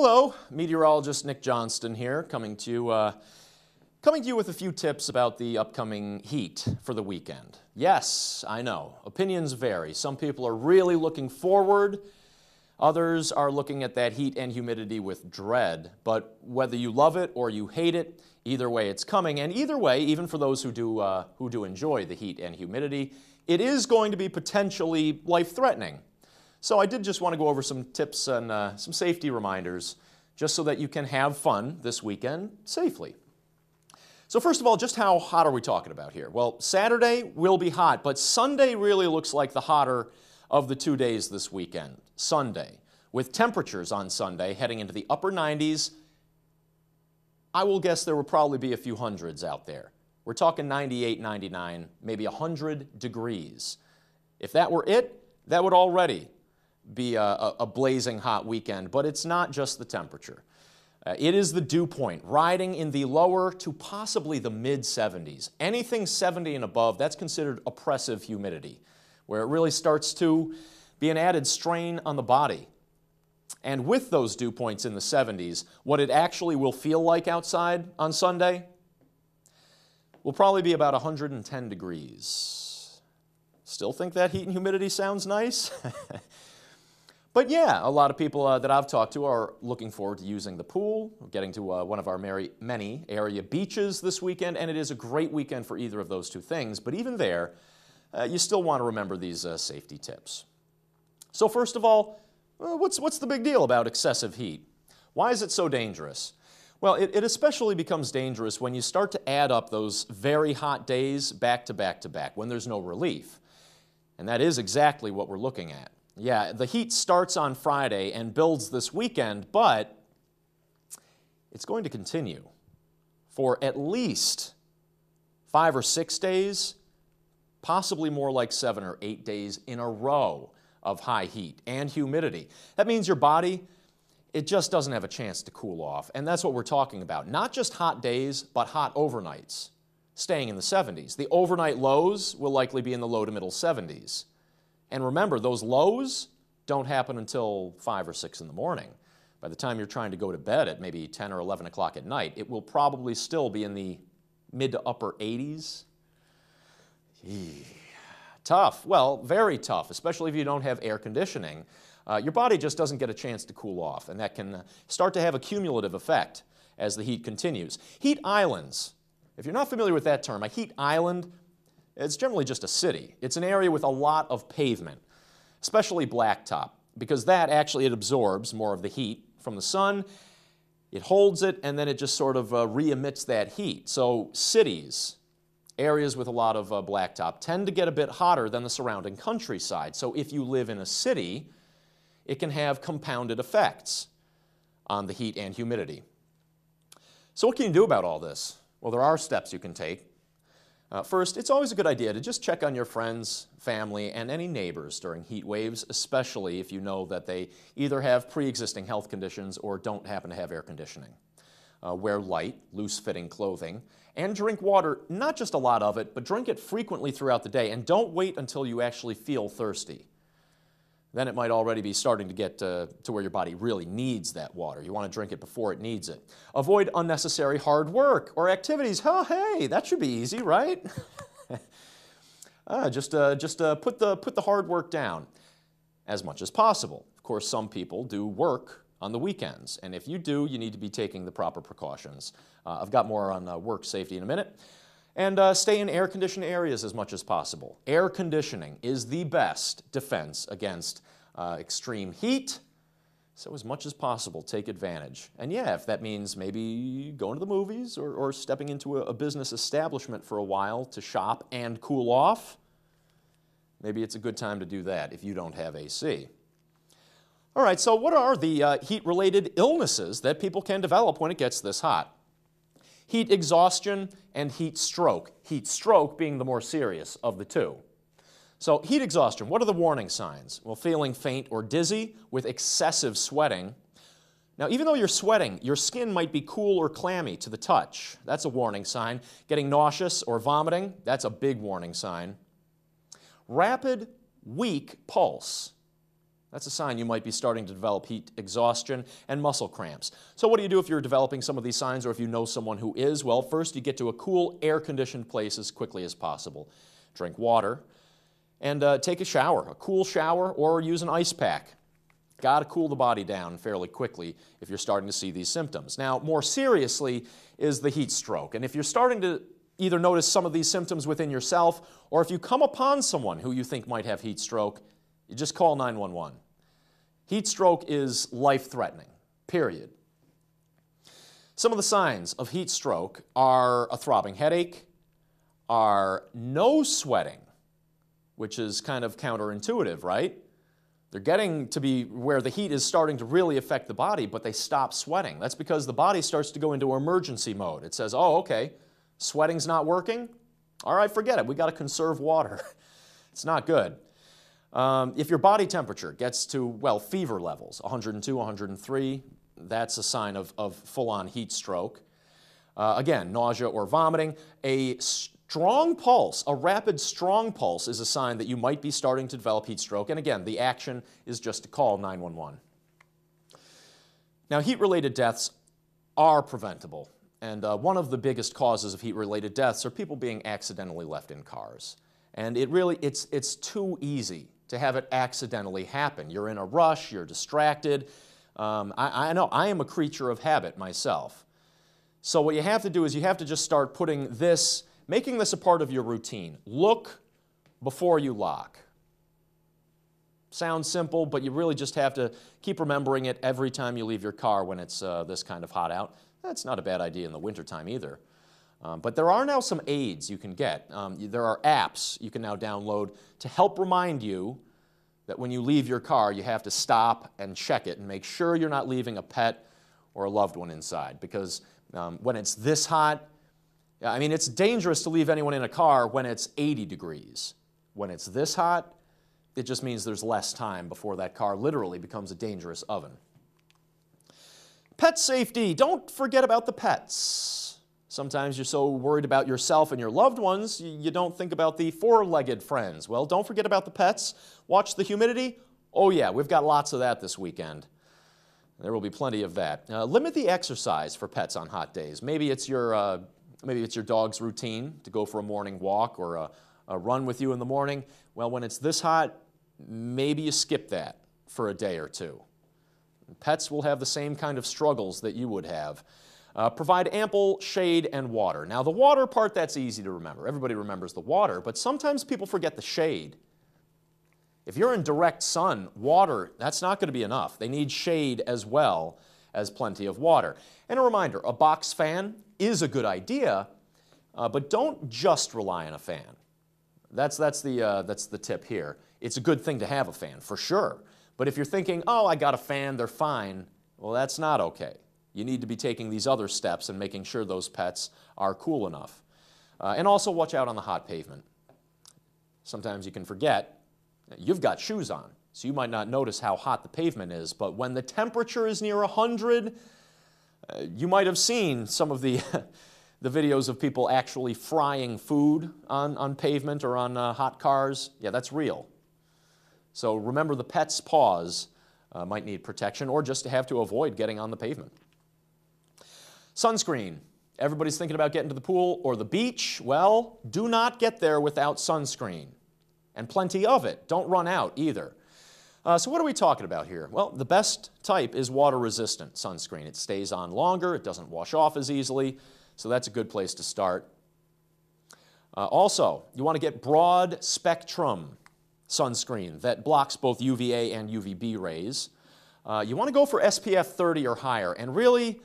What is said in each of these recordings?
Hello, meteorologist Nick Johnston here, coming to you with a few tips about the upcoming heat for the weekend. Yes, I know, opinions vary. Some people are really looking forward. Others are looking at that heat and humidity with dread. But whether you love it or you hate it, either way it's coming. And either way, even for those who do enjoy the heat and humidity, it is going to be potentially life-threatening. So I did just want to go over some tips and some safety reminders just so that you can have fun this weekend safely. So first of all, just how hot are we talking about here? Well, Saturday will be hot, but Sunday really looks like the hotter of the 2 days this weekend. Sunday, with temperatures on Sunday heading into the upper 90s. I will guess there will probably be a few hundreds out there. We're talking 98, 99, maybe 100 degrees. If that were it, that would already be a blazing hot weekend, but it's not just the temperature. It is the dew point, riding in the lower to possibly the mid-70s. Anything 70 and above, that's considered oppressive humidity, where it really starts to be an added strain on the body. And with those dew points in the 70s, what it actually will feel like outside on Sunday will probably be about 110 degrees. Still think that heat and humidity sounds nice? But yeah, a lot of people that I've talked to are looking forward to using the pool, getting to one of our many area beaches this weekend, and it is a great weekend for either of those two things. But even there, you still want to remember these safety tips. So first of all, what's the big deal about excessive heat? Why is it so dangerous? Well, it especially becomes dangerous when you start to add up those very hot days back to back to back, when there's no relief. And that is exactly what we're looking at. Yeah, the heat starts on Friday and builds this weekend, but it's going to continue for at least 5 or 6 days, possibly more like 7 or 8 days in a row of high heat and humidity. That means your body, it just doesn't have a chance to cool off, and that's what we're talking about. Not just hot days, but hot overnights, staying in the 70s. The overnight lows will likely be in the low to middle 70s. And remember, those lows don't happen until 5 or 6 in the morning. By the time you're trying to go to bed at maybe 10 or 11 o'clock at night, it will probably still be in the mid to upper 80s. Tough. Well, very tough, especially if you don't have air conditioning. Your body just doesn't get a chance to cool off, and that can start to have a cumulative effect as the heat continues. Heat islands. If you're not familiar with that term, a heat island, it's generally just a city. It's an area with a lot of pavement, especially blacktop, because that actually, it absorbs more of the heat from the sun, it holds it, and then it just sort of re-emits that heat. So cities, areas with a lot of blacktop, tend to get a bit hotter than the surrounding countryside. So if you live in a city, it can have compounded effects on the heat and humidity. So what can you do about all this? Well, there are steps you can take. First, it's always a good idea to just check on your friends, family, and any neighbors during heat waves, especially if you know that they either have pre-existing health conditions or don't happen to have air conditioning. Wear light, loose-fitting clothing, and drink water, not just a lot of it, but drink it frequently throughout the day, and don't wait until you actually feel thirsty. Then it might already be starting to get to where your body really needs that water. You want to drink it before it needs it. Avoid unnecessary hard work or activities. Oh, hey, that should be easy, right? Just put the hard work down as much as possible. Of course, some people do work on the weekends, and if you do, you need to be taking the proper precautions. I've got more on work safety in a minute. And stay in air-conditioned areas as much as possible. Air conditioning is the best defense against extreme heat, so as much as possible, take advantage. And yeah, if that means maybe going to the movies or stepping into a business establishment for a while to shop and cool off, maybe it's a good time to do that if you don't have AC. All right, so what are the heat-related illnesses that people can develop when it gets this hot? Heat exhaustion and heat stroke. Heat stroke being the more serious of the two. So heat exhaustion, what are the warning signs? Well, feeling faint or dizzy with excessive sweating. Now, even though you're sweating, your skin might be cool or clammy to the touch. That's a warning sign. Getting nauseous or vomiting, that's a big warning sign. Rapid, weak pulse. That's a sign you might be starting to develop heat exhaustion and muscle cramps. So what do you do if you're developing some of these signs, or if you know someone who is? Well, first you get to a cool, air-conditioned place as quickly as possible. Drink water and take a shower, a cool shower, or use an ice pack. Got to cool the body down fairly quickly if you're starting to see these symptoms. Now, more seriously is the heat stroke. And if you're starting to either notice some of these symptoms within yourself, or if you come upon someone who you think might have heat stroke, you just call 911. Heat stroke is life-threatening, period. Some of the signs of heat stroke are a throbbing headache, are no sweating, which is kind of counterintuitive, right? They're getting to be where the heat is starting to really affect the body, but they stop sweating. That's because the body starts to go into emergency mode. It says, oh, okay, sweating's not working? All right, forget it. We got to conserve water. It's not good. If your body temperature gets to, well, fever levels, 102, 103, that's a sign of full-on heat stroke. Again, nausea or vomiting. A strong pulse, a rapid, strong pulse is a sign that you might be starting to develop heat stroke. And again, the action is just to call 911. Now, heat-related deaths are preventable. And one of the biggest causes of heat-related deaths are people being accidentally left in cars. And it's too easy to have it accidentally happen. You're in a rush, you're distracted. I know, I am a creature of habit myself. So what you have to do is you have to just start making this a part of your routine. Look before you lock. Sounds simple, but you really just have to keep remembering it every time you leave your car when it's this kind of hot out. That's not a bad idea in the wintertime either. But there are now some aids you can get. There are apps you can now download to help remind you that when you leave your car, you have to stop and check it and make sure you're not leaving a pet or a loved one inside. Because when it's this hot, I mean, it's dangerous to leave anyone in a car when it's 80 degrees. When it's this hot, it just means there's less time before that car literally becomes a dangerous oven. Pet safety. Don't forget about the pets. Sometimes you're so worried about yourself and your loved ones, you don't think about the four-legged friends. Well, don't forget about the pets. Watch the humidity. Oh yeah, we've got lots of that this weekend. There will be plenty of that. Limit the exercise for pets on hot days. Maybe it's your dog's routine to go for a morning walk or a run with you in the morning. Well, when it's this hot, maybe you skip that for a day or two. Pets will have the same kind of struggles that you would have. Provide ample shade and water. Now, the water part, that's easy to remember. Everybody remembers the water, but sometimes people forget the shade. If you're in direct sun, water, that's not going to be enough. They need shade as well as plenty of water. And a reminder, a box fan is a good idea, but don't just rely on a fan. That's the tip here. It's a good thing to have a fan, for sure. But if you're thinking, oh, I got a fan, they're fine, well, that's not okay. You need to be taking these other steps and making sure those pets are cool enough. And also watch out on the hot pavement. Sometimes you can forget, you've got shoes on, so you might not notice how hot the pavement is, but when the temperature is near 100, you might have seen some of the, the videos of people actually frying food on pavement or on hot cars. Yeah, that's real. So remember, the pet's paws might need protection, or just to have to avoid getting on the pavement. Sunscreen. Everybody's thinking about getting to the pool or the beach. Well, do not get there without sunscreen. And plenty of it. Don't run out either. So what are we talking about here? Well, the best type is water-resistant sunscreen. It stays on longer, it doesn't wash off as easily, so that's a good place to start. Also, you want to get broad spectrum sunscreen that blocks both UVA and UVB rays. You want to go for SPF 30 or higher, and really,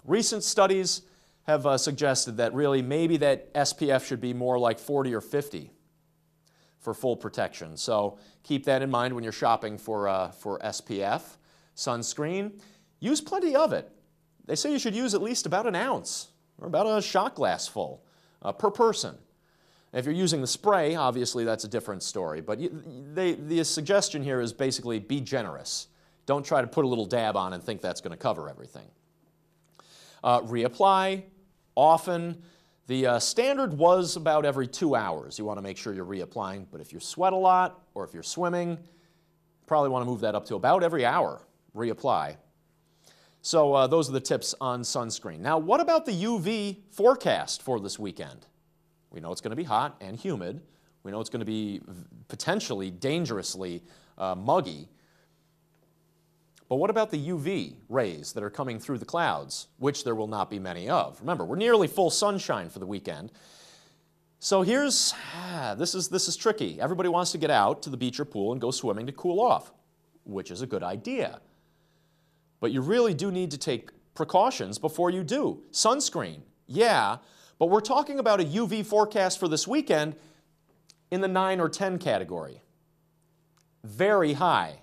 recent studies have suggested that really maybe that SPF should be more like 40 or 50 for full protection. So keep that in mind when you're shopping for SPF sunscreen. Use plenty of it. They say you should use at least about an ounce or about a shot glass full per person. If you're using the spray, obviously that's a different story. But the suggestion here is basically be generous. Don't try to put a little dab on and think that's going to cover everything. Reapply often. The standard was about every 2 hours. You want to make sure you're reapplying, but if you sweat a lot or if you're swimming, Probably want to move that up to about every hour, reapply. So those are the tips on sunscreen. Now, what about the UV forecast for this weekend? We know it's going to be hot and humid. We know it's going to be potentially dangerously muggy. But what about the UV rays that are coming through the clouds, which there will not be many of? Remember, we're nearly full sunshine for the weekend. So this is tricky. Everybody wants to get out to the beach or pool and go swimming to cool off, which is a good idea. But you really do need to take precautions before you do. Sunscreen, yeah, but we're talking about a UV forecast for this weekend in the 9 or 10 category. Very high.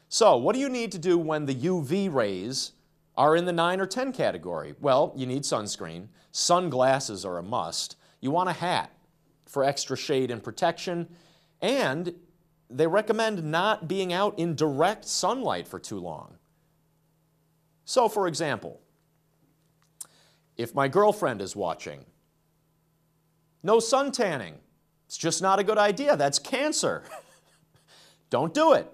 So what do you need to do when the UV rays are in the 9 or 10 category? Well, you need sunscreen. Sunglasses are a must. You want a hat for extra shade and protection. And they recommend not being out in direct sunlight for too long. So, for example, if my girlfriend is watching, no sun tanning. It's just not a good idea. That's cancer. Don't do it.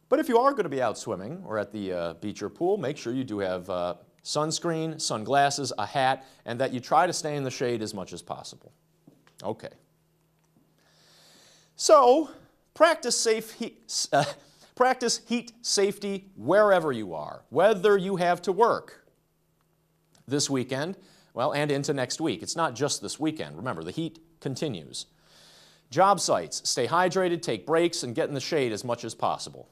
But if you are going to be out swimming or at the beach or pool, make sure you do have sunscreen, sunglasses, a hat, and that you try to stay in the shade as much as possible. Okay. So, practice heat safety wherever you are, whether you have to work this weekend, well, and into next week. It's not just this weekend. Remember, the heat continues. Job sites, stay hydrated, take breaks, and get in the shade as much as possible.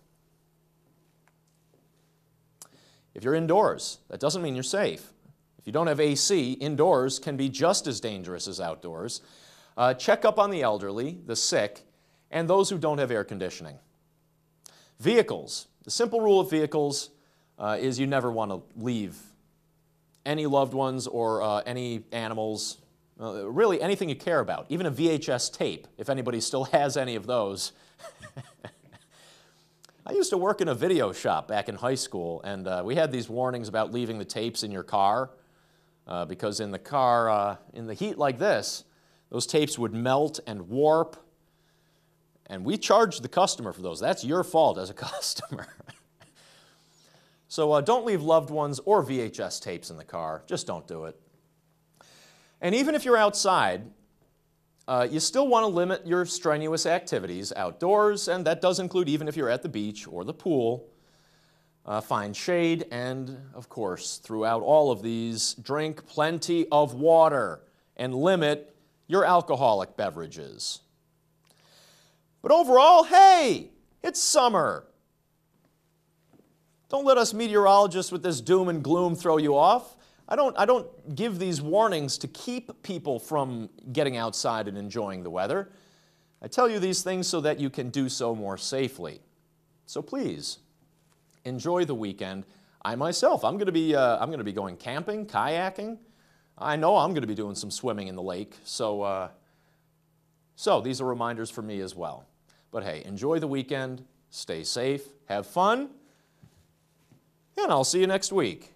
If you're indoors, that doesn't mean you're safe. If you don't have AC, indoors can be just as dangerous as outdoors. Check up on the elderly, the sick, and those who don't have air conditioning. Vehicles. The simple rule of vehicles is you never want to leave any loved ones or any animals, really anything you care about, even a VHS tape, if anybody still has any of those. I used to work in a video shop back in high school, and we had these warnings about leaving the tapes in your car, because in the car, in the heat like this, those tapes would melt and warp, and we charged the customer for those. That's your fault as a customer. So don't leave loved ones or VHS tapes in the car. Just don't do it. And even if you're outside, you still want to limit your strenuous activities outdoors, and that does include even if you're at the beach or the pool. Find shade, and of course, throughout all of these, drink plenty of water and limit your alcoholic beverages. But overall, hey, it's summer. Don't let us meteorologists with this doom and gloom throw you off. I don't give these warnings to keep people from getting outside and enjoying the weather. I tell you these things so that you can do so more safely. So please, enjoy the weekend. I myself, I'm going to be going camping, kayaking. I know I'm going to be doing some swimming in the lake. So these are reminders for me as well. But hey, enjoy the weekend, stay safe, have fun, and I'll see you next week.